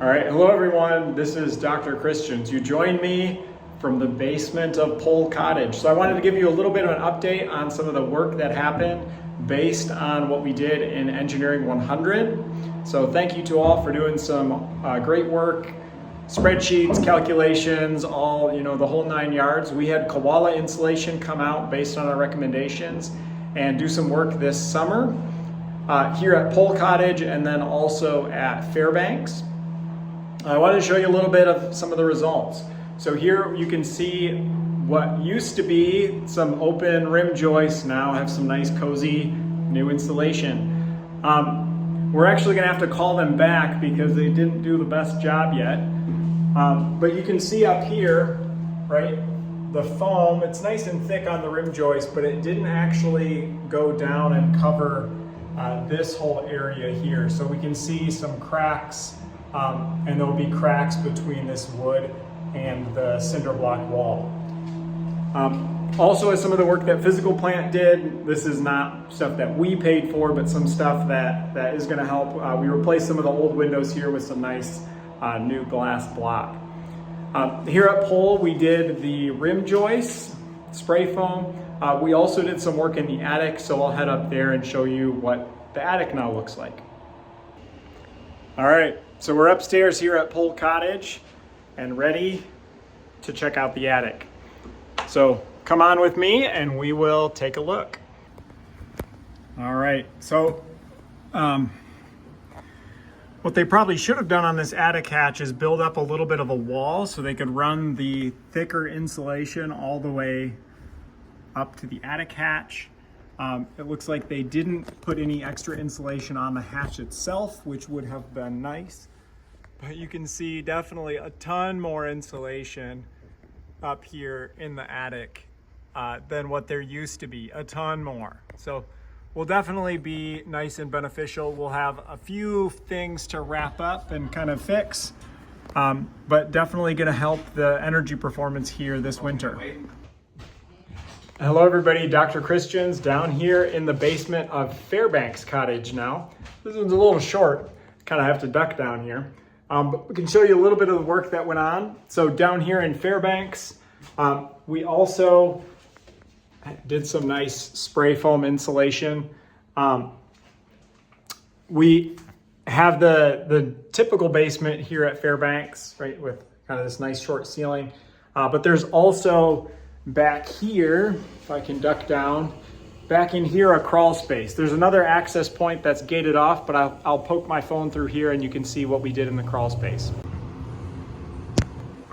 All right, hello everyone. This is Dr. Christians. You joined me from the basement of Pole Cottage. So I wanted to give you a little bit of an update on some of the work that happened based on what we did in Engineering 100. So thank you to all for doing some great work, spreadsheets, calculations, all, the whole 9 yards. We had koala insulation come out based on our recommendations and do some work this summer here at Pole Cottage and then also at Fairbanks. I wanted to show you a little bit of some of the results. So here you can see what used to be some open rim joists now have some nice cozy new installation. We're actually gonna have to call them back because they didn't do the best job yet. But you can see up here, right, the foam, it's nice and thick on the rim joist, but it didn't actually go down and cover this whole area here. So we can see some cracks, and there will be cracks between this wood and the cinder block wall. Also, as some of the work that Physical Plant did, this is not stuff that we paid for, but some stuff that is going to help. We replaced some of the old windows here with some nice new glass block. Here at Pole, we did the rim joists, spray foam. We also did some work in the attic, so I'll head up there and show you what the attic now looks like. All right, so we're upstairs here at Pole Cottage and ready to check out the attic. So come on with me and we will take a look. All right, so what they probably should have done on this attic hatch is build up a little bit of a wall so they could run the thicker insulation all the way up to the attic hatch. It looks like they didn't put any extra insulation on the hatch itself, which would have been nice. But you can see definitely a ton more insulation up here in the attic than what there used to be, a ton more. So will definitely be nice and beneficial. We'll have a few things to wrap up and kind of fix, but definitely gonna help the energy performance here this winter. Hello everybody, Dr. Christians down here in the basement of Fairbanks Cottage now. This one's a little short, kind of have to duck down here. But we can show you a little bit of the work that went on. So down here in Fairbanks, we also did some nice spray foam insulation. We have the typical basement here at Fairbanks, right, with kind of this nice short ceiling. But there's also back here, if I can duck down, back in here a crawl space. There's another access point that's gated off, but I'll poke my phone through here and you can see what we did in the crawl space.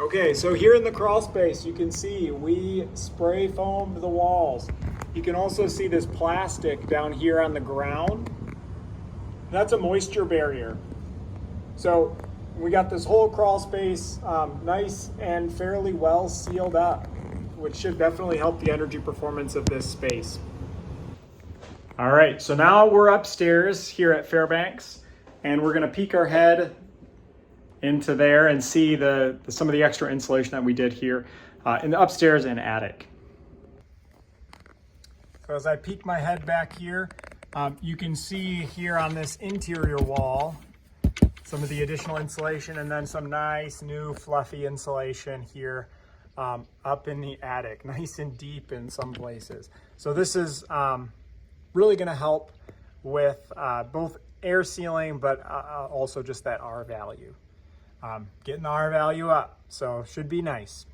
Okay, so here in the crawl space, you can see we spray foamed the walls. You can also see this plastic down here on the ground. That's a moisture barrier. So we got this whole crawl space nice and fairly well sealed up, which should definitely help the energy performance of this space. All right, so now we're upstairs here at Fairbanks and we're gonna peek our head into there and see some of the extra insulation that we did here in the upstairs and attic. So as I peek my head back here, you can see here on this interior wall, some of the additional insulation and then some nice new fluffy insulation here up in the attic, nice and deep in some places. So this is really gonna help with both air sealing, but also just that R value. Getting the R value up, so should be nice.